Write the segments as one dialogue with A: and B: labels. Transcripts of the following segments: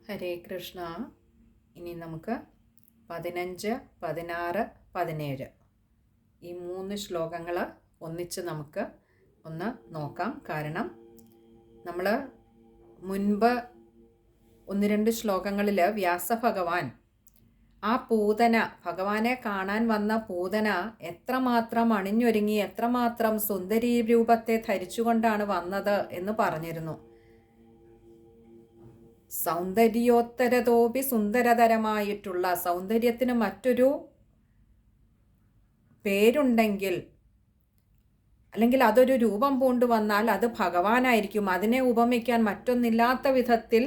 A: ഹരേ കൃഷ്ണ. ഇനി നമുക്ക് 15, 16, 17 ഈ 3 ശ്ലോകങ്ങൾ ഒന്നിച്ച് നമുക്ക് ഒന്ന് നോക്കാം. കാരണം നമ്മൾ മുൻപ് 1-2 ശ്ലോകങ്ങളിൽ വ്യാസഭഗവാൻ ആ പൂതന, ഭഗവാനെ കാണാൻ വന്ന പൂതന എത്രമാത്രം അണിഞ്ഞൊരുങ്ങി, എത്രമാത്രം സുന്ദരീ രൂപത്തെ ധരിച്ചുകൊണ്ടാണ് വന്നത് എന്ന് പറഞ്ഞിരുന്നു. സൗന്ദര്യോത്തരതോപി സുന്ദരതരമായിട്ടുള്ള, സൗന്ദര്യത്തിന് മറ്റൊരു പേരുണ്ടെങ്കിൽ, അല്ലെങ്കിൽ അതൊരു രൂപം പൂണ്ടു വന്നാൽ അത് ഭഗവാനായിരിക്കും. അതിനെ ഉപമിക്കാൻ മറ്റൊന്നില്ലാത്ത വിധത്തിൽ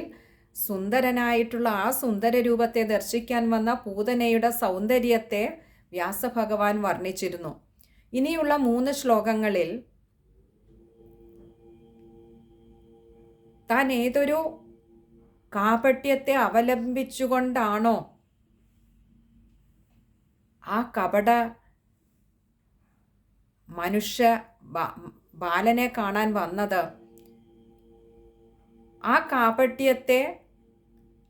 A: സുന്ദരനായിട്ടുള്ള ആ സുന്ദര രൂപത്തെ ദർശിക്കാൻ വന്ന പൂതനയുടെ സൗന്ദര്യത്തെ വ്യാസഭഗവാൻ വർണ്ണിച്ചിരുന്നു. ഇനിയുള്ള 3 ശ്ലോകങ്ങളിൽ താൻ ഏതൊരു കാപട്യത്തെ അവലംബിച്ചുകൊണ്ടാണോ ആ കപട മനുഷ്യ ബാലനെ കാണാൻ വന്നത്, ആ കാപട്യത്തെ,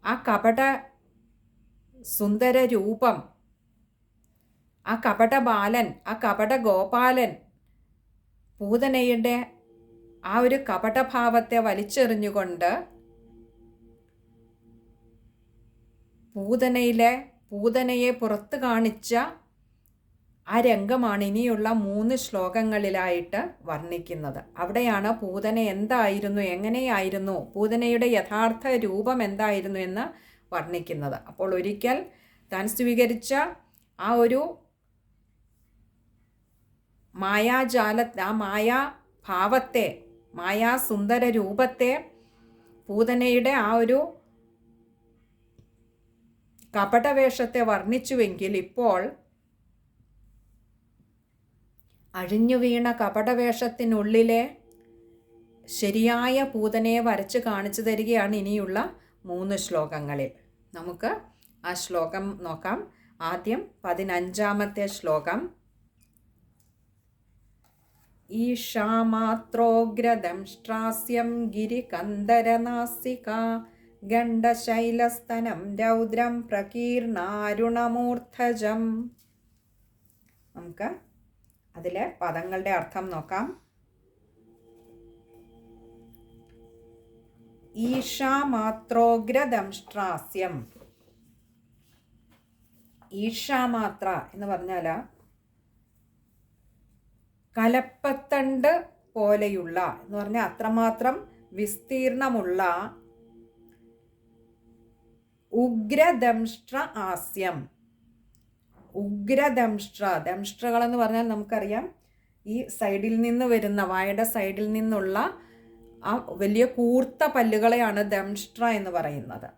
A: ആ കപട സുന്ദര രൂപം, ആ കപട ബാലൻ, ആ കപട ഗോപാലൻ പൂതനയുടെ ആ ഒരു കപടഭാവത്തെ വലിച്ചെറിഞ്ഞുകൊണ്ട് പൂതനയെ പുറത്ത് കാണിച്ച ആ രംഗമാണ് ഇനിയുള്ള 3 ശ്ലോകങ്ങളിലായിട്ട് വർണ്ണിക്കുന്നത്. അവിടെയാണ് പൂതന എന്തായിരുന്നു, എങ്ങനെയായിരുന്നു, പൂതനയുടെ യഥാർത്ഥ രൂപം എന്തായിരുന്നു എന്ന് വർണ്ണിക്കുന്നത്. അപ്പോൾ ഒരിക്കൽ താൻ സ്വീകരിച്ച ആ ഒരു ആ മായാഭാവത്തെ, മായാസുന്ദര രൂപത്തെ, പൂതനയുടെ ആ ഒരു കപടവേഷത്തെ വർണ്ണിച്ചുവെങ്കിൽ, ഇപ്പോൾ അഴിഞ്ഞു വീണ കപടവേഷത്തിനുള്ളിലെ ശരിയായ പൂതനയെ വരച്ച് കാണിച്ചു തരികയാണ് ഇനിയുള്ള 3 ശ്ലോകങ്ങളിൽ. നമുക്ക് ആ ശ്ലോകം നോക്കാം. ആദ്യം 15-ാമത്തെ ശ്ലോകം. ഈശാമാത്രോഗ്രദംഷ്ട്രാസ്യം ഗിരികന്ദരനാസിക ഗണ്ഡശൈലസ്തനം രൗദ്രം പ്രകീർണാരുണമൂർധജം. നമുക്ക് അതിലെ പദങ്ങളുടെ അർത്ഥം നോക്കാം. ഈശാമാത്രോഗ്രദംഷ്ട്രാസ്യം. ഈശാമാത്ര എന്ന് പറഞ്ഞാൽ കലപ്പത്തണ്ട് പോലെയുള്ള എന്ന് പറഞ്ഞാൽ അത്രമാത്രം വിസ്തീർണമുള്ള ഉഗ്രദംഷ്ട്ര ആസ്യം. ദംഷ്ട്രകൾ എന്ന് പറഞ്ഞാൽ നമുക്കറിയാം, ഈ സൈഡിൽ നിന്ന് വരുന്ന, വായുടെ സൈഡിൽ നിന്നുള്ള ആ വലിയ കൂർത്ത പല്ലുകളെയാണ് ദംഷ്ട്ര എന്ന് പറയുന്നത്.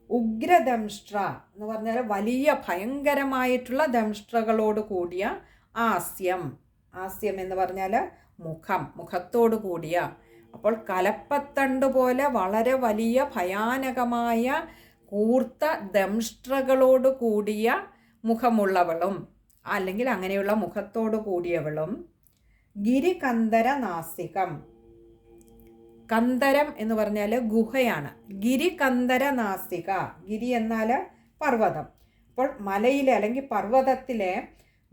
A: ഉഗ്രദംഷ്ട്ര എന്ന് പറഞ്ഞാൽ വലിയ ഭയങ്കരമായിട്ടുള്ള ദംഷ്ട്രകളോട് കൂടിയ ആസ്യം. ആസ്യം എന്ന് പറഞ്ഞാൽ മുഖത്തോട് കൂടിയ. അപ്പോൾ കലപ്പത്തണ്ട് പോലെ വളരെ വലിയ ഭയാനകമായ കൂർത്ത ദംഷ്ട്രകളോട് കൂടിയ മുഖമുള്ളവളും, അല്ലെങ്കിൽ അങ്ങനെയുള്ള മുഖത്തോട് കൂടിയവളും. ഗിരികന്ദര നാസികം. കന്ദരം എന്ന് പറഞ്ഞാൽ ഗുഹയാണ്. ഗിരികന്ദര നാസിക. ഗിരി എന്നാൽ പർവ്വതം. അപ്പോൾ മലയിലെ അല്ലെങ്കിൽ പർവ്വതത്തിലെ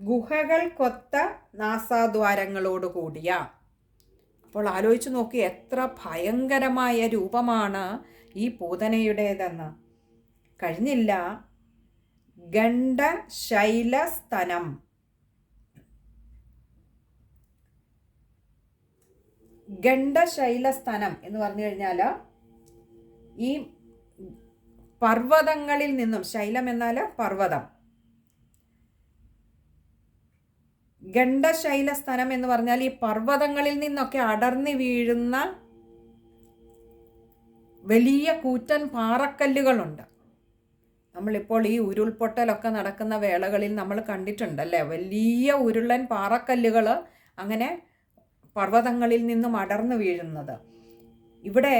A: ഗുഹകൾ കൊത്ത നാസാദ്വാരങ്ങളോട് കൂടിയ. അപ്പോൾ ആലോചിച്ച് നോക്കി, എത്ര ഭയങ്കരമായ രൂപമാണ് ഈ പൂതനയുടേതെന്ന്. കഴിഞ്ഞില്ല, ഗണ്ഡശൈലസ്തനം. ഗണ്ഡശൈലസ്തനം എന്ന് പറഞ്ഞു കഴിഞ്ഞാൽ ഈ പർവ്വതങ്ങളിൽ നിന്നും, ശൈലം എന്നാൽ പർവ്വതം, ഗണ്ഡശൈലസ്തനം എന്ന് പറഞ്ഞാൽ ഈ പർവ്വതങ്ങളിൽ നിന്നൊക്കെ അടർന്നു വീഴുന്ന വലിയ കൂറ്റൻ പാറക്കല്ലുകളുണ്ട്. നമ്മളിപ്പോൾ ഈ ഉരുൾപൊട്ടലൊക്കെ നടക്കുന്ന വേളകളിൽ നമ്മൾ കണ്ടിട്ടുണ്ടല്ലേ, വലിയ ഉരുളൻ പാറക്കല്ലുകൾ അങ്ങനെ പർവ്വതങ്ങളിൽ നിന്നും അടർന്നു വീഴുന്നത്. ഇവിടെ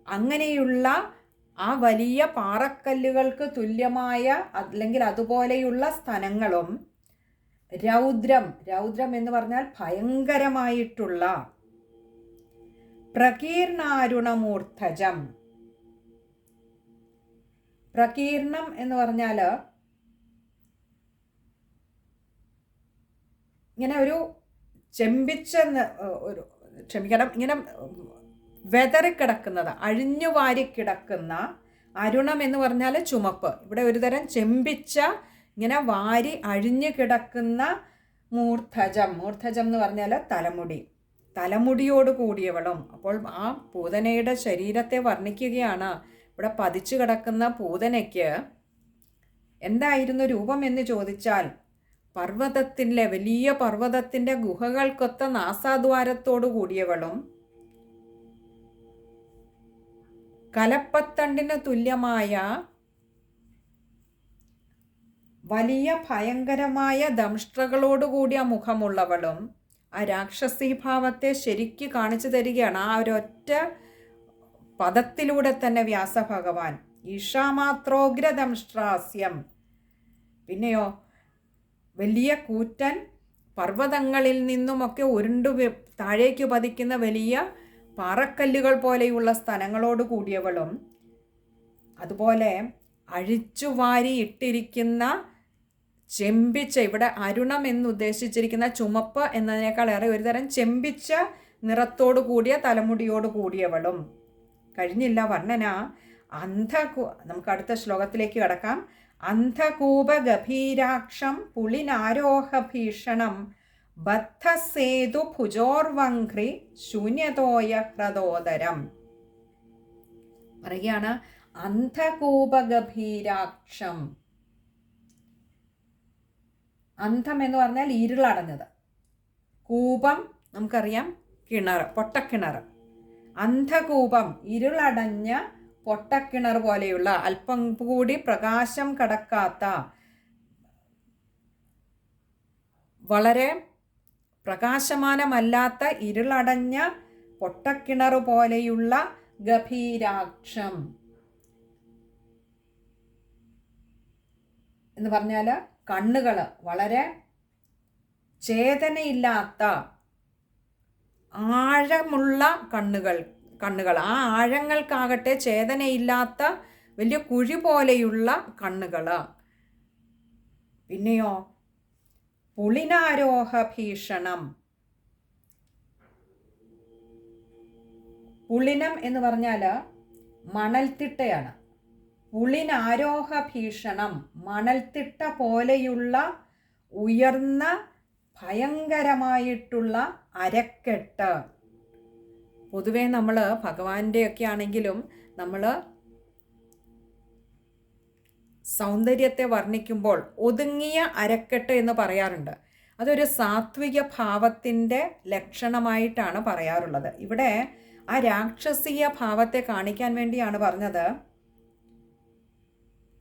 A: അങ്ങനെയുള്ള ആ വലിയ പാറക്കല്ലുകൾക്ക് തുല്യമായ, അല്ലെങ്കിൽ അതുപോലെയുള്ള സ്ഥലങ്ങളും, രൗദ്രം എന്ന് പറഞ്ഞാൽ ഭയങ്കരമായിട്ടുള്ള, പ്രകീർണാരുണമൂർധജം പ്രകീർണം എന്ന് പറഞ്ഞാൽ ഇങ്ങനെ ഒരു ചെമ്പിച്ച ഒരു ക്ഷമിക്കണം, ഇങ്ങനെ വെതറിക്കിടക്കുന്നത്, അഴിഞ്ഞു വാരി കിടക്കുന്ന. അരുണം എന്ന് പറഞ്ഞാൽ ചുമപ്പ്. ഇവിടെ ഒരു തരം ചെമ്പിച്ച ഇങ്ങനെ വാരി അഴിഞ്ഞു കിടക്കുന്ന മൂർധജം. മൂർധജം എന്ന് പറഞ്ഞാൽ തലമുടി, തലമുടിയോട് കൂടിയവളും. അപ്പോൾ ആ പൂതനയുടെ ശരീരത്തെ വർണ്ണിക്കുകയാണ്. ഇവിടെ പതിച്ചു കിടക്കുന്ന പൂതനയ്ക്ക് എന്തായിരുന്നു രൂപം എന്ന് ചോദിച്ചാൽ, പർവ്വതത്തിൻ്റെ, വലിയ പർവ്വതത്തിൻ്റെ ഗുഹകൾക്കൊത്ത നാസാദ്വാരത്തോടു കൂടിയവളും കലപ്പത്തണ്ടിന് തുല്യമായ വലിയ ഭയങ്കരമായ ദംഷ്ട്രകളോടുകൂടിയ മുഖമുള്ളവളും. ആ രാക്ഷസീഭാവത്തെ ശരിക്ക് കാണിച്ചു തരികയാണ് ആ ഒരൊറ്റ പദത്തിലൂടെ തന്നെ വ്യാസഭഗവാൻ. ഈഷാമാത്രോഗ്രദംഷ്ട്രാസ്യം. പിന്നെയോ വലിയ കൂറ്റൻ പർവ്വതങ്ങളിൽ നിന്നുമൊക്കെ ഉരുണ്ടു താഴേക്ക് പതിക്കുന്ന വലിയ പാറക്കല്ലുകൾ പോലെയുള്ള സ്ഥലങ്ങളോട് കൂടിയവളും, അതുപോലെ അഴിച്ചുവാരി ഇട്ടിരിക്കുന്ന ചെമ്പിച്ച, ഇവിടെ അരുണം എന്നുദ്ദേശിച്ചിരിക്കുന്ന ചുമപ്പ് എന്നതിനേക്കാളേറെ ഒരുതരം ചെമ്പിച്ച നിറത്തോടു കൂടിയ തലമുടിയോട് കൂടിയവളും. കഴിഞ്ഞില്ല വർണ്ണന. നമുക്ക് അടുത്ത ശ്ലോകത്തിലേക്ക് കടക്കാം. അന്ധകൂപ ഗഭീരാക്ഷം പുളിനാരോഹ ഭീഷണം ബദ്ധസേതു ഭുജോർവംഘ്രി ശൂന്യതോയ ഹ്രദോദരം. പറയുകയാണ് അന്ധകൂപ ഗഭീരാക്ഷം. അന്ധം എന്ന് പറഞ്ഞാൽ ഇരുളടഞ്ഞത്. കൂപം നമുക്കറിയാം, കിണർ, പൊട്ടക്കിണർ. അന്ധകൂപം ഇരുളടഞ്ഞ പൊട്ടക്കിണർ പോലെയുള്ള, അല്പം കൂടി പ്രകാശം കടക്കാത്ത, വളരെ പ്രകാശമാനമല്ലാത്ത ഇരുളടഞ്ഞ പൊട്ടക്കിണർ പോലെയുള്ള ഗഭീരാക്ഷം എന്ന് പറഞ്ഞാൽ കണ്ണുകൾ, വളരെ ചേതനയില്ലാത്ത ആഴമുള്ള കണ്ണുകൾ. ആ ആഴങ്ങൾക്കാകട്ടെ ചേതനയില്ലാത്ത വലിയ കുഴി പോലെയുള്ള കണ്ണുകൾ. പിന്നെയോ പുളിനാരോഹ ഭീഷണം. പുളിനം എന്ന് പറഞ്ഞാൽ മണൽത്തിട്ടയാണ്. പുളിനാരോഹ ഭീഷണം, മണൽത്തിട്ട പോലെയുള്ള ഉയർന്ന ഭയങ്കരമായിട്ടുള്ള അരക്കെട്ട്. പൊതുവേ നമ്മൾ ഭഗവാന്റെയൊക്കെ ആണെങ്കിലും നമ്മൾ സൗന്ദര്യത്തെ വർണ്ണിക്കുമ്പോൾ ഒതുങ്ങിയ അരക്കെട്ട് എന്ന് പറയാറുണ്ട്. അതൊരു സാത്വിക ഭാവത്തിൻ്റെ ലക്ഷണമായിട്ടാണ് പറയാറുള്ളത്. ഇവിടെ ആ രാക്ഷസീയ ഭാവത്തെ കാണിക്കാൻ വേണ്ടിയാണ് പറഞ്ഞത്.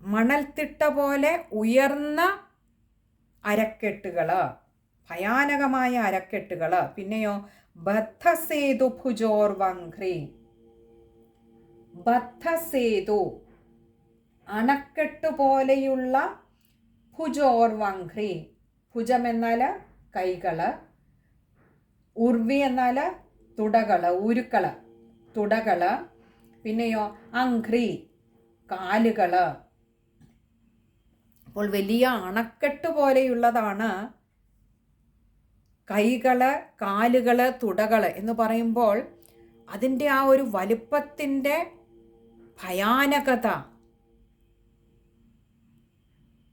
A: മണൽത്തിട്ട പോലെ ഉയർന്ന അരക്കെട്ടുകൾ, ഭയാനകമായ അരക്കെട്ടുകൾ. പിന്നെയോ ബദ്ധസേതു ഭുജോർവംഘ്രി. ബദ്ധസേതു അണക്കെട്ട് പോലെയുള്ള, ഭുജോർവംഘ്രി. ഭുജം എന്നാൽ കൈകൾ, ഉർവി എന്നാൽ തുടകൾ, ഉരുക്കൾ, തുടകൾ. പിന്നെയോ അംഘ്രി കാലുകൾ. അപ്പോൾ വലിയ അണക്കെട്ട് പോലെയുള്ളതാണ് കൈകൾ, കാലുകൾ, തുടകൾ എന്ന് പറയുമ്പോൾ അതിൻ്റെ ആ ഒരു വലുപ്പത്തിൻ്റെ ഭയാനകത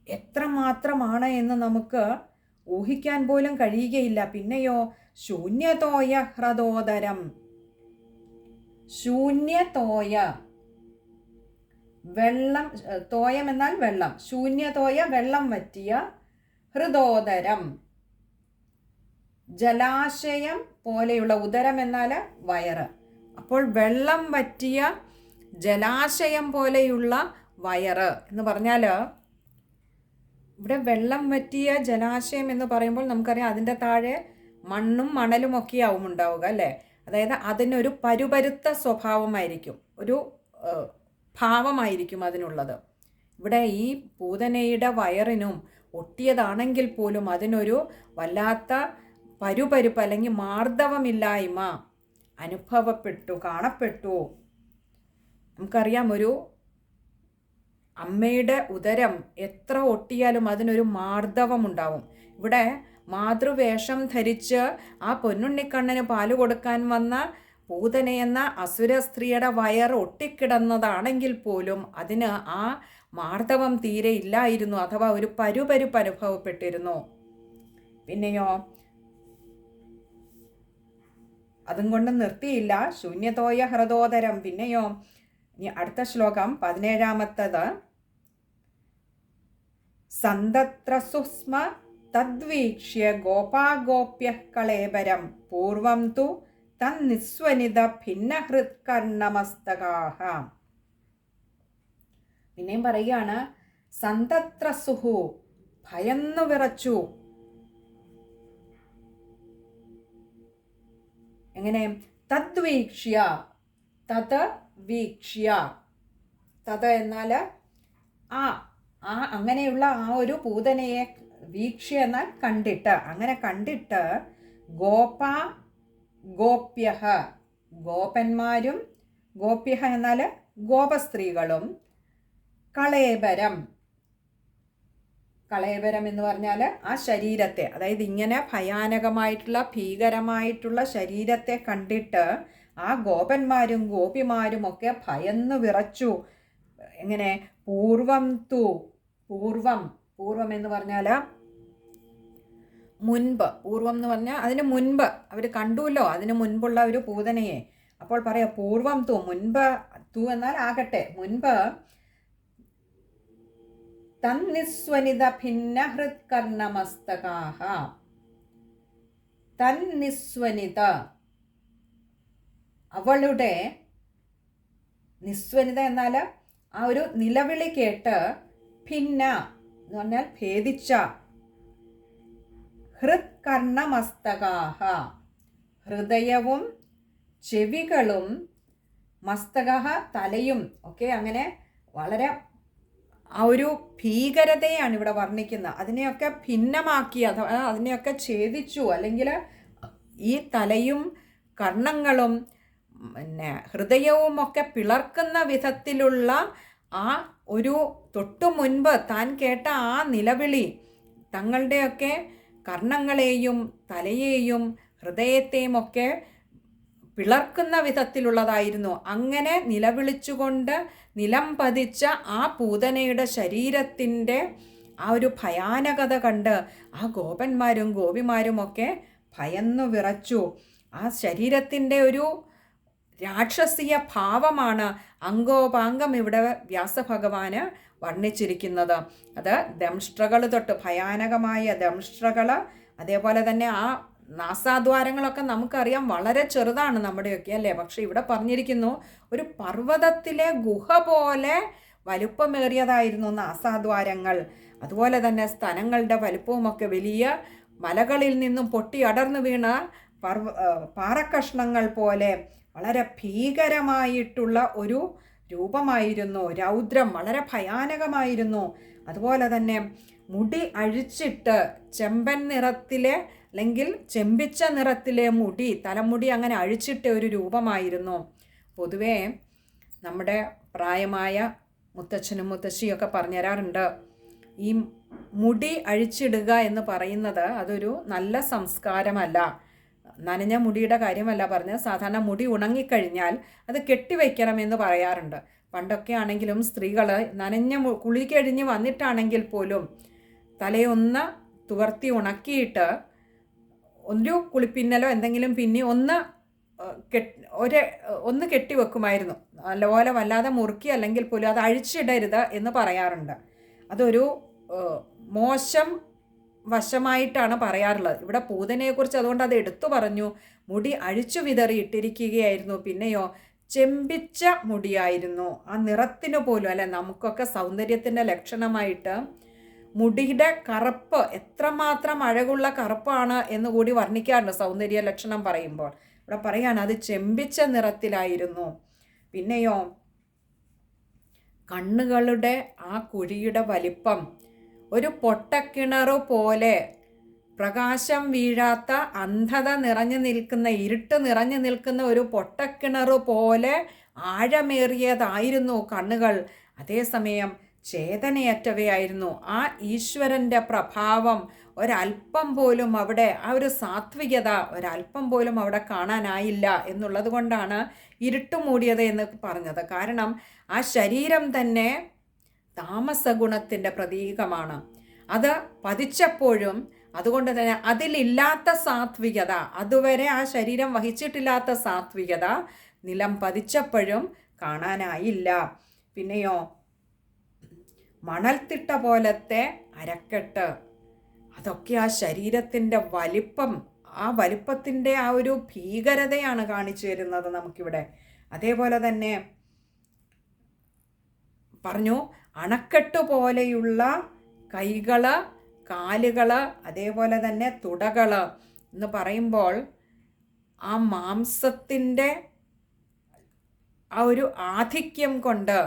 A: എത്രമാത്രമാണ് എന്ന് നമുക്ക് ഊഹിക്കാൻ പോലും കഴിയുകയില്ല. പിന്നെയോ ശൂന്യതോയ ഹ്രദോദരം. ശൂന്യതോയ, വെള്ളം, തോയം എന്നാൽ വെള്ളം, ശൂന്യതോയ വെള്ളം വറ്റിയ, ഹൃദോദരം ജലാശയം പോലെയുള്ള, ഉദരം എന്നാൽ വയറ്. അപ്പോൾ വെള്ളം വറ്റിയ ജലാശയം പോലെയുള്ള വയറ് എന്ന് പറഞ്ഞാൽ, ഇവിടെ വെള്ളം വറ്റിയ ജലാശയം എന്ന് പറയുമ്പോൾ നമുക്കറിയാം അതിൻ്റെ താഴെ മണ്ണും മണലും ഒക്കെ ആവും ഉണ്ടാവുക അല്ലേ. അതായത് അതിനൊരു പരുപരുത്ത സ്വഭാവമായിരിക്കും, ഒരു ഭാവമായിരിക്കും അതിനുള്ളത്. ഇവിടെ ഈ പൂതനയുടെ വയറിനും ഒട്ടിയതാണെങ്കിൽ പോലും അതിനൊരു വല്ലാത്ത പരുപരുപ്പ് അല്ലെങ്കിൽ മാർദ്ദവമില്ലായ്മ കാണപ്പെട്ടു. നമുക്കറിയാം, ഒരു അമ്മയുടെ ഉദരം എത്ര ഒട്ടിയാലും അതിനൊരു മാർദ്ദവമുണ്ടാവും. ഇവിടെ മാതൃവേഷം ധരിച്ച് ആ പൊന്നുണ്ണിക്കണ്ണന് പാല് കൊടുക്കാൻ വന്ന പൂതനയെന്ന അസുര സ്ത്രീയുടെ വയർ ഒട്ടിക്കിടന്നതാണെങ്കിൽ പോലും അതിന് ആ മാർദ്ദവം തീരെ ഇല്ലായിരുന്നു, അഥവാ ഒരു പരുപരുപ്പ് അനുഭവപ്പെട്ടിരുന്നു. പിന്നെയോ അതും കൊണ്ട് നിർത്തിയില്ല. ശൂന്യതോയ ഹൃദോദരം. പിന്നെയോ ഇനി അടുത്ത ശ്ലോകം 17. സന്തത്രസുസ്മ തദ്വീക്ഷ്യ ഗോപാഗോപ്യ കളേബരം പൂർവം തു തന്നിസ്വനിത ഭിന്നഹൃത്കർണമസ്തകാഹ. പിന്നെയും പറയുകയാണ്, സന്തത്രസുഹു ഭയന്നു വിറച്ചു. എങ്ങനെ? തദ്വീക്ഷ്യ. തത് വീക്ഷ്യ. തത് എന്നാൽ അങ്ങനെയുള്ള ആ ഒരു പൂതനയെ, വീക്ഷ്യ എന്നാൽ കണ്ടിട്ട്, അങ്ങനെ കണ്ടിട്ട് ഗോപ്യ ഗോപന്മാരും, ഗോപ്യ എന്നാൽ ഗോപസ്ത്രീകളും, കളേബരം എന്ന് പറഞ്ഞാൽ ആ ശരീരത്തെ, അതായത് ഇങ്ങനെ ഭയാനകമായിട്ടുള്ള ഭീകരമായിട്ടുള്ള ശരീരത്തെ കണ്ടിട്ട് ആ ഗോപന്മാരും ഗോപിമാരും ഒക്കെ ഭയന്നു വിറച്ചു. എങ്ങനെ? പൂർവം എന്ന് പറഞ്ഞാൽ മുൻപ്. പൂർവം എന്ന് പറഞ്ഞാൽ അതിന് മുൻപ് അവർ കണ്ടുല്ലോ, അതിന് മുൻപുള്ള ഒരു പൂതനയെ. അപ്പോൾ പറയാം പൂർവം തു, മുൻപ്. തു എന്നാൽ ആകട്ടെ, മുൻപ്. തന്നിസ്വനിത ഭിന്നഹൃത്കർണമസ്തകാഹ. തന്നിസ്വനിത, അവളുടെ, നിസ്വനിത എന്നാൽ ആ ഒരു നിലവിളി കേട്ട്, ഭിന്ന എന്ന് പറഞ്ഞാൽ ഭേദിച്ച, ഹൃത്കർണമസ്തകാഹ ഹൃദയവും ചെവികളും, മസ്തകഹ തലയും ഒക്കെ, അങ്ങനെ വളരെ ആ ഒരു ഭീകരതയാണ് ഇവിടെ വർണ്ണിക്കുന്നത്. അതിനെയൊക്കെ ഭിന്നമാക്കി, അഥവാ അതിനെയൊക്കെ ഛേദിച്ചു. അല്ലെങ്കിൽ ഈ തലയും കർണങ്ങളും പിന്നെ ഹൃദയവും ഒക്കെ പിളർക്കുന്ന വിധത്തിലുള്ള ആ ഒരു തൊട്ടു മുൻപ് താൻ കേട്ട ആ നിലവിളി തങ്ങളുടെയൊക്കെ കർണങ്ങളെയും തലയെയും ഹൃദയത്തെയും ഒക്കെ പിളർക്കുന്ന വിധത്തിലുള്ളതായിരുന്നു. അങ്ങനെ നിലവിളിച്ചുകൊണ്ട് നിലം പതിച്ച ആ പൂതനയുടെ ശരീരത്തിൻ്റെ ആ ഒരു ഭയാനകത കണ്ട് ആ ഗോപന്മാരും ഗോപിമാരുമൊക്കെ ഭയന്നു വിറച്ചു. ആ ശരീരത്തിൻ്റെ ഒരു രാക്ഷസീയ ഭാവമാണ് അംഗോപാംഗം ഇവിടെ വ്യാസഭഗവാന് വർണ്ണിച്ചിരിക്കുന്നത്. അത് ദംഷ്ട്രകൾ തൊട്ട്, ഭയാനകമായ ദംഷ്ട്രകൾ, അതേപോലെ തന്നെ ആ നാസാദ്വാരങ്ങളൊക്കെ നമുക്കറിയാം വളരെ ചെറുതാണ് നമ്മുടെയൊക്കെ, അല്ലേ? പക്ഷെ ഇവിടെ പറഞ്ഞിരിക്കുന്നു ഒരു പർവ്വതത്തിലെ ഗുഹ പോലെ വലുപ്പമേറിയതായിരുന്നു നാസാദ്വാരങ്ങൾ. അതുപോലെ തന്നെ സ്തനങ്ങളുടെ വലുപ്പവുമൊക്കെ വലിയ മലകളിൽ നിന്നും പൊട്ടി അടർന്നു വീണ പാറക്കഷ്ണങ്ങൾ പോലെ വളരെ ഭീകരമായിട്ടുള്ള ഒരു രൂപമായിരുന്നു. രൗദ്രം, വളരെ ഭയാനകമായിരുന്നു. അതുപോലെ തന്നെ മുടി അഴിച്ചിട്ട് ചെമ്പൻ നിറത്തിലെ അല്ലെങ്കിൽ ചെമ്പിച്ച നിറത്തിലെ മുടി, തലമുടി അങ്ങനെ അഴിച്ചിട്ട ഒരു രൂപമായിരുന്നു. പൊതുവേ നമ്മുടെ പ്രായമായ മുത്തച്ഛനും മുത്തശ്ശിയൊക്കെ പറഞ്ഞു തരാറുണ്ട്, ഈ മുടി അഴിച്ചിടുക എന്ന് പറയുന്നത് അതൊരു നല്ല സംസ്കാരമല്ല. നനഞ്ഞ മുടിയുടെ കാര്യമല്ല പറഞ്ഞത്, സാധാരണ മുടി ഉണങ്ങിക്കഴിഞ്ഞാൽ അത് കെട്ടിവെക്കണമെന്ന് പറയാറുണ്ട്. പണ്ടൊക്കെ ആണെങ്കിലും സ്ത്രീകൾ നനഞ്ഞ കുളി കഴിഞ്ഞ് വന്നിട്ടാണെങ്കിൽ പോലും തലയൊന്ന് തുവർത്തി ഉണക്കിയിട്ട് ഒരു കുളിപ്പിന്നലോ എന്തെങ്കിലും പിന്നെ ഒന്ന് കെട്ടിവെക്കുമായിരുന്നു. നല്ലപോലെ വല്ലാതെ മുറുക്കി അല്ലെങ്കിൽ പോലും അത് അഴിച്ചിടരുത് എന്ന് പറയാറുണ്ട്. അതൊരു മോശം വശമായിട്ടാണ് പറയാറുള്ളത്. ഇവിടെ പൂതനയെക്കുറിച്ച് അതുകൊണ്ട് അത് എടുത്തു പറഞ്ഞു. മുടി അഴിച്ചു വിതറിയിട്ടിരിക്കുകയായിരുന്നു. പിന്നെയോ ചെമ്പിച്ച മുടിയായിരുന്നു. ആ നിറത്തിന് പോലും, അല്ലെ, നമുക്കൊക്കെ സൗന്ദര്യത്തിൻ്റെ ലക്ഷണമായിട്ട് മുടിയുടെ കറുപ്പ് എത്രമാത്രം അഴകുള്ള കറുപ്പാണ് എന്ന് കൂടി വർണ്ണിക്കാറുണ്ട് സൗന്ദര്യ ലക്ഷണം പറയുമ്പോൾ. ഇവിടെ പറയാണ് അത് ചെമ്പിച്ച നിറത്തിലായിരുന്നു. പിന്നെയോ കണ്ണുകളുടെ ആ കുഴിയുടെ വലിപ്പം ഒരു പൊട്ടക്കിണറു പോലെ, പ്രകാശം വീഴാത്ത അന്ധത നിറഞ്ഞു നിൽക്കുന്ന, ഇരുട്ട് നിറഞ്ഞു നിൽക്കുന്ന ഒരു പൊട്ടക്കിണറു പോലെ ആഴമേറിയതായിരുന്നു കണ്ണുകൾ. അതേസമയം ചേതനയറ്റവയായിരുന്നു. ആ ഈശ്വരൻ്റെ പ്രഭാവം ഒരല്പം പോലും അവിടെ, ആ ഒരു സാത്വികത ഒരല്പം പോലും അവിടെ കാണാനായില്ല എന്നുള്ളത് കൊണ്ടാണ് ഇരുട്ട് മൂടിയത് എന്ന് പറഞ്ഞത്. കാരണം ആ ശരീരം തന്നെ താമസഗുണത്തിൻ്റെ പ്രതീകമാണ്. അത് പതിച്ചപ്പോഴും അതുകൊണ്ട് തന്നെ അതിലില്ലാത്ത സാത്വികത, അതുവരെ ആ ശരീരം വഹിച്ചിട്ടില്ലാത്ത സാത്വികത നിലം പതിച്ചപ്പോഴും കാണാനായില്ല. പിന്നെയോ മണൽത്തിട്ട പോലത്തെ അരക്കെട്ട്, അതൊക്കെ ആ ശരീരത്തിൻ്റെ വലിപ്പം, ആ വലിപ്പത്തിൻ്റെ ആ ഒരു ഭീകരതയാണ് കാണിച്ചു തരുന്നത് നമുക്കിവിടെ. അതേപോലെ തന്നെ പറഞ്ഞു, അണക്കെട്ട് പോലെയുള്ള കൈകൾ, കാലുകൾ, അതേപോലെ തന്നെ തുടകൾ എന്ന് പറയുമ്പോൾ ആ മാംസത്തിൻ്റെ ആ ഒരു ആധിക്യം കൊണ്ട്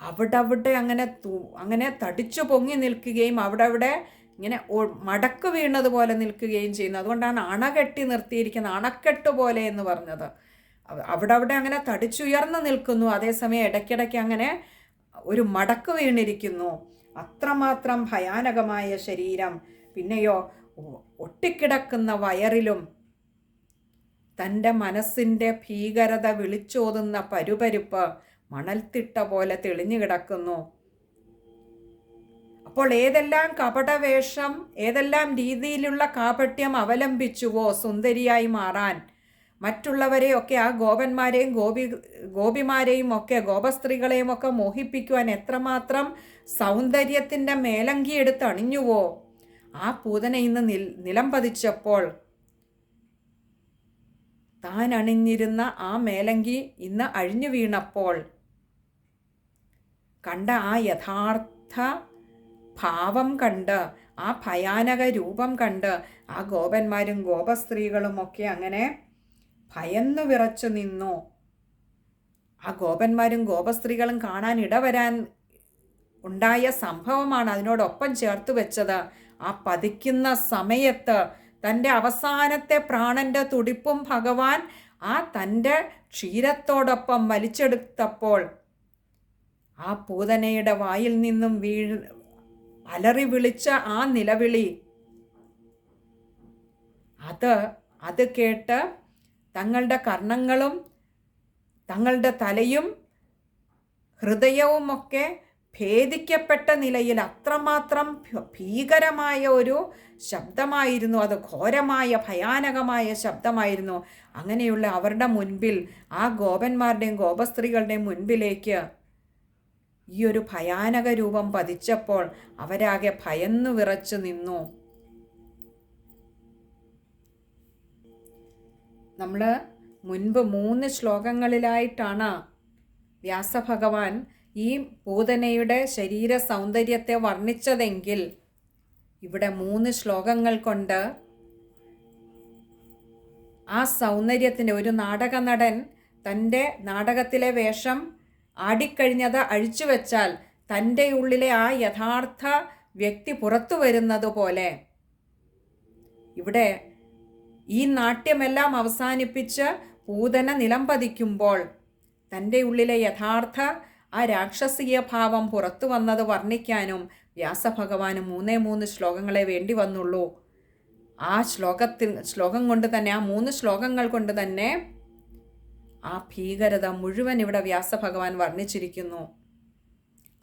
A: അവിടെ അങ്ങനെ തടിച്ചു പൊങ്ങി നിൽക്കുകയും അവിടെ ഇങ്ങനെ മടക്ക് വീണതുപോലെ നിൽക്കുകയും ചെയ്യുന്നു. അതുകൊണ്ടാണ് അണകെട്ടി നിർത്തിയിരിക്കുന്നത്, അണക്കെട്ട് പോലെ എന്ന് പറഞ്ഞത്. അവിടെ അങ്ങനെ തടിച്ചുയർന്നു നിൽക്കുന്നു, അതേസമയം ഇടയ്ക്കിടയ്ക്ക് അങ്ങനെ ഒരു മടക്ക് വീണിരിക്കുന്നു. അത്രമാത്രം ഭയാനകമായ ശരീരം. പിന്നെയോ ഒട്ടിക്കിടക്കുന്ന വയറിലും തൻ്റെ മനസ്സിൻ്റെ ഭീകരത വിളിച്ചോതുന്ന പരുപരുപ്പ് മണൽത്തിട്ട പോലെ തെളിഞ്ഞു കിടക്കുന്നു. അപ്പോൾ ഏതെല്ലാം കപടവേഷം, ഏതെല്ലാം രീതിയിലുള്ള കാപട്യം അവലംബിച്ചുവോ സുന്ദരിയായി മാറാൻ, മറ്റുള്ളവരെയൊക്കെ, ആ ഗോപന്മാരെയും ഗോപിമാരെയും ഒക്കെ, ഗോപസ്ത്രീകളെയും ഒക്കെ മോഹിപ്പിക്കുവാൻ എത്രമാത്രം സൗന്ദര്യത്തിൻ്റെ മേലങ്കി എടുത്ത് അണിഞ്ഞുവോ, ആ പൂതന ഇന്ന് നിലം പതിച്ചപ്പോൾ താൻ അണിഞ്ഞിരുന്ന ആ മേലങ്കി ഇന്ന് അഴിഞ്ഞു വീണപ്പോൾ കണ്ട ആ യഥാർത്ഥ ഭാവം കണ്ട്, ആ ഭയാനക രൂപം കണ്ട് ആ ഗോപന്മാരും ഗോപസ്ത്രീകളും ഒക്കെ അങ്ങനെ ഭയന്നു വിറച്ചു നിന്നു. ആ ഗോപന്മാരും ഗോപസ്ത്രീകളും കാണാൻ ഇടവരാൻ ഉണ്ടായ സംഭവമാണ് അതിനോടൊപ്പം ചേർത്ത് വെച്ചത്. ആ പതിക്കുന്ന സമയത്ത് തൻ്റെ അവസാനത്തെ പ്രാണന്റെ തുടിപ്പും ഭഗവാൻ ആ തൻ്റെ ക്ഷീരത്തോടൊപ്പം വലിച്ചെടുത്തപ്പോൾ ആ പൂതനയുടെ വായിൽ നിന്നും അലറി വിളിച്ച ആ നിലവിളി, അത് കേട്ട് തങ്ങളുടെ കർണങ്ങളും തങ്ങളുടെ തലയും ഹൃദയവുമൊക്കെ ഭേദിക്കപ്പെട്ട നിലയിൽ അത്രമാത്രം ഭീകരമായ ഒരു ശബ്ദമായിരുന്നു അത്. ഘോരമായ ഭയാനകമായ ശബ്ദമായിരുന്നു. അങ്ങനെയുള്ള അവരുടെ മുൻപിൽ, ആ ഗോപന്മാരുടെയും ഗോപസ്ത്രീകളുടെയും മുൻപിലേക്ക് ഈ ഒരു ഭയാനക രൂപം പതിച്ചപ്പോൾ അവരാകെ ഭയന്നു വിറച്ചു നിന്നു. നമ്മൾ മുൻപ് 3 ശ്ലോകങ്ങളിലായിട്ടാണ് വ്യാസഭഗവാൻ ഈ പൂതനയുടെ ശരീര സൗന്ദര്യത്തെ വർണ്ണിച്ചതെങ്കിൽ ഇവിടെ 3 ശ്ലോകങ്ങൾ കൊണ്ട് ആ സൗന്ദര്യത്തിൻ്റെ, ഒരു നാടക നടൻ തൻ്റെ നാടകത്തിലെ വേഷം ആടിക്കഴിഞ്ഞത് അഴിച്ചു വെച്ചാൽ തൻ്റെ ഉള്ളിലെ ആ യഥാർത്ഥ വ്യക്തി പുറത്തു വരുന്നത് പോലെ ഇവിടെ ഈ നാട്യമെല്ലാം അവസാനിപ്പിച്ച് പൂതന നിലം പതിക്കുമ്പോൾ തൻ്റെ ഉള്ളിലെ യഥാർത്ഥ ആ രാക്ഷസീയ ഭാവം പുറത്തു വന്നത് വർണ്ണിക്കാനും വ്യാസഭഗവാന് 3 ശ്ലോകങ്ങളെ വേണ്ടി വന്നുള്ളൂ. ആ ശ്ലോകം കൊണ്ട് തന്നെ, ആ 3 ശ്ലോകങ്ങൾ കൊണ്ട് തന്നെ ആ ഭീകരത മുഴുവൻ ഇവിടെ വ്യാസഭഗവാൻ വർണ്ണിച്ചിരിക്കുന്നു.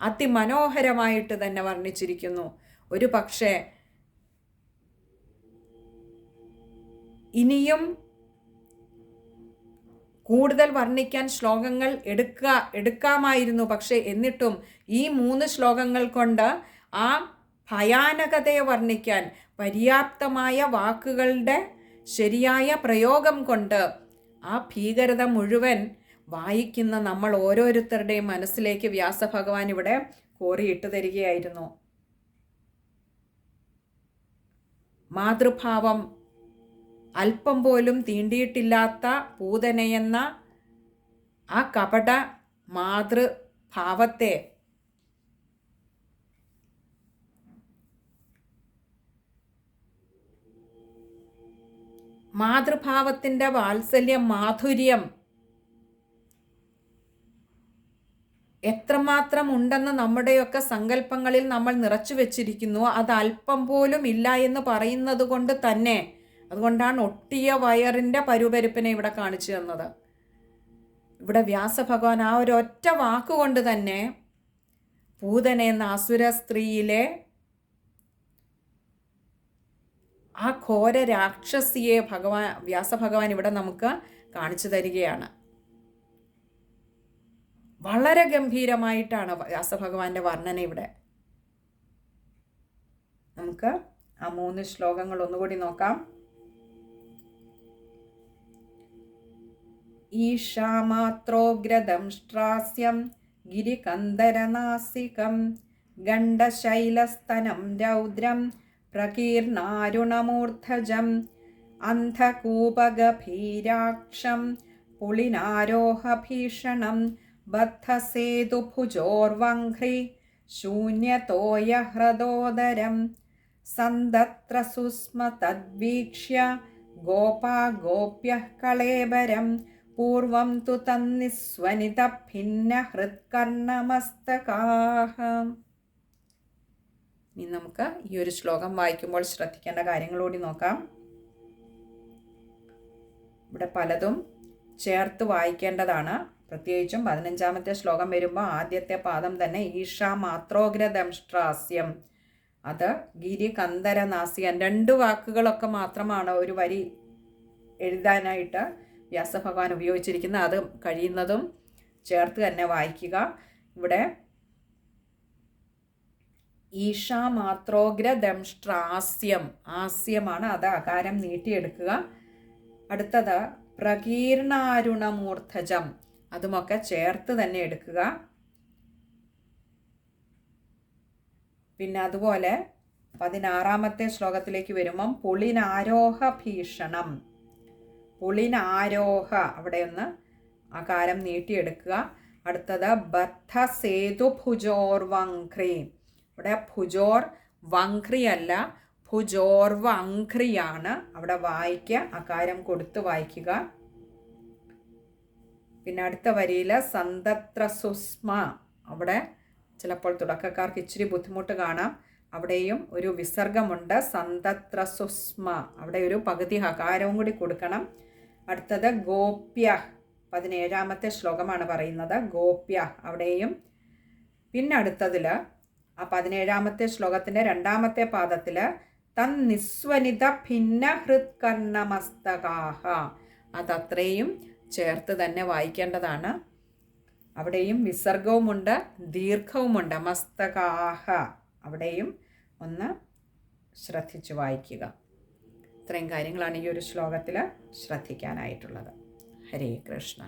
A: അതിമനോഹരമായിട്ട് തന്നെ വർണ്ണിച്ചിരിക്കുന്നു. ഒരു പക്ഷേ ഇനിയും കൂടുതൽ വർണ്ണിക്കാൻ ശ്ലോകങ്ങൾ എടുക്കാമായിരുന്നു. പക്ഷേ എന്നിട്ടും ഈ 3 ശ്ലോകങ്ങൾ കൊണ്ട് ആ ഭയാനകതയെ വർണ്ണിക്കാൻ പര്യാപ്തമായ വാക്കുകളുടെ ശരിയായ പ്രയോഗം കൊണ്ട് ആ ഭീകരത മുഴുവൻ വായിക്കുന്ന നമ്മൾ ഓരോരുത്തരുടെയും മനസ്സിലേക്ക് വ്യാസഭഗവാൻ ഇവിടെ കോറിയിട്ട് തരികയായിരുന്നു. മാതൃഭാവം അല്പം പോലും തീണ്ടിയിട്ടില്ലാത്ത പൂതനയെന്ന ആ കപട മാതൃഭാവത്തെ മാതൃഭാവത്തിൻ്റെ വാത്സല്യം, മാധുര്യം എത്രമാത്രം ഉണ്ടെന്ന് നമ്മുടെയൊക്കെ സങ്കല്പങ്ങളിൽ നമ്മൾ നിറച്ചു വെച്ചിരിക്കുന്നു. അത് അല്പം പോലും ഇല്ല എന്ന് പറയുന്നത് കൊണ്ട് തന്നെ, അതുകൊണ്ടാണ് ഒട്ടിയ വയറിൻ്റെ പരുപരുപ്പിനെ ഇവിടെ കാണിച്ചു തന്നത്. ഇവിടെ വ്യാസഭഗവാൻ ആ ഒരു ഒറ്റ വാക്കുകൊണ്ട് തന്നെ പൂതന എന്ന അസുര സ്ത്രീയിലെ ആ ഘോര രാക്ഷസിയെ വ്യാസഭഗവാൻ ഇവിടെ നമുക്ക് കാണിച്ചു തരികയാണ്. വളരെ ഗംഭീരമായിട്ടാണ് വ്യാസഭഗവാന്റെ വർണ്ണന ഇവിടെ. നമുക്ക് ആ 3 ശ്ലോകങ്ങൾ ഒന്നുകൂടി നോക്കാം. ഈശാമാത്രോഗ്രദംഷ്ട്രാസ്യം ഗിരികന്ദരനാസികം ഗണ്ഡശൈലസ്തനം രൗദ്രം പ്രകീർണാരുണമൂർധജം അന്ധകൂപഗഭീരാക്ഷം പുളിനാരോഹഭീഷണം ബദ്ധസേതുഭുജോർവംഘ്രി ശൂന്യതോയഹൃദോദരം സന്തത്ര സുസ്മ തദ്വീക്ഷ്യ ഗോപാ ഗോപ്യഃ കളേബരം പൂർവം തു തന്നിസ്വനിത ഭിന്ന ഹൃത്കർണമസ്തകാഃ. ഇനി നമുക്ക് ഈ ഒരു ശ്ലോകം വായിക്കുമ്പോൾ ശ്രദ്ധിക്കേണ്ട കാര്യങ്ങളോടി നോക്കാം. ഇവിടെ പലതും ചേർത്ത് വായിക്കേണ്ടതാണ്. പ്രത്യേകിച്ചും 15ാമത്തെ ശ്ലോകം വരുമ്പോൾ ആദ്യത്തെ പാദം തന്നെ ഈശാ മാത്രോഗ്രദംഷ്ട്രാസ്യം, അത് ഗിരികന്ദരനാസികൻ, 2 വാക്കുകളൊക്കെ മാത്രമാണ് ഒരു വരി എഴുതാനായിട്ട് വ്യാസഭഗവാൻ ഉപയോഗിച്ചിരിക്കുന്നത്. അത് കഴിയുന്നതും ചേർത്ത് തന്നെ വായിക്കുക. ഇവിടെ ഈശാ മാത്രോഗ്രദംഷ്ട്രാസ്യം, ആസ്യമാണ്, അത് അകാരം നീട്ടിയെടുക്കുക. അടുത്തത് പ്രകീർണാരുണമൂർധജം, അതുമൊക്കെ ചേർത്ത് തന്നെ എടുക്കുക. പിന്നെ അതുപോലെ 16ാമത്തെ ശ്ലോകത്തിലേക്ക് വരുമ്പം പുളിനാരോഹ ഭീഷണം, പുളിനാരോഹ, അവിടെ ഒന്ന് അകാരം നീട്ടിയെടുക്കുക. അടുത്തത് ബദ്ധസേതു ഭുജോർവംഘ്രി, ഇവിടെ ഭുജോർ വംഘ്രി അല്ല, ഭുജോർവംഘ്രിയാണ്. അവിടെ വായിക്കുക, അകാരം കൊടുത്ത് വായിക്കുക. പിന്നെ അടുത്ത വരിയിൽ സന്തത്ര സുസ്മ, അവിടെ ചിലപ്പോൾ തുടക്കക്കാർക്ക് ഇച്ചിരി ബുദ്ധിമുട്ട് കാണാം. അവിടെയും ഒരു വിസർഗമുണ്ട്, സന്തത്ര സുസ്മ, അവിടെ ഒരു പകുതി ഹകാരവും കൂടി കൊടുക്കണം. അടുത്തത് ഗോപ്യ, 17ാമത്തെ ശ്ലോകമാണ് പറയുന്നത്, ഗോപ്യ, അവിടെയും. പിന്നെ അടുത്തതിൽ ആ 17ാമത്തെ ശ്ലോകത്തിൻ്റെ 2ാമത്തെ പാദത്തിൽ തന്നിസ്വനിത ഭിന്ന ഹൃത്കർണമസ്തകാഃ, അതത്രയും ചേർത്ത് തന്നെ വായിക്കേണ്ടതാണ്. അവിടെയും വിസർഗവുമുണ്ട്, ദീർഘവുമുണ്ട്, മസ്തകാഃ, അവിടെയും ഒന്ന് ശ്രദ്ധിച്ചു വായിക്കുക. ഇത്രയും കാര്യങ്ങളാണ് ഈ ഒരു ശ്ലോകത്തിൽ ശ്രദ്ധിക്കാനായിട്ടുള്ളത്. ഹരേ കൃഷ്ണ.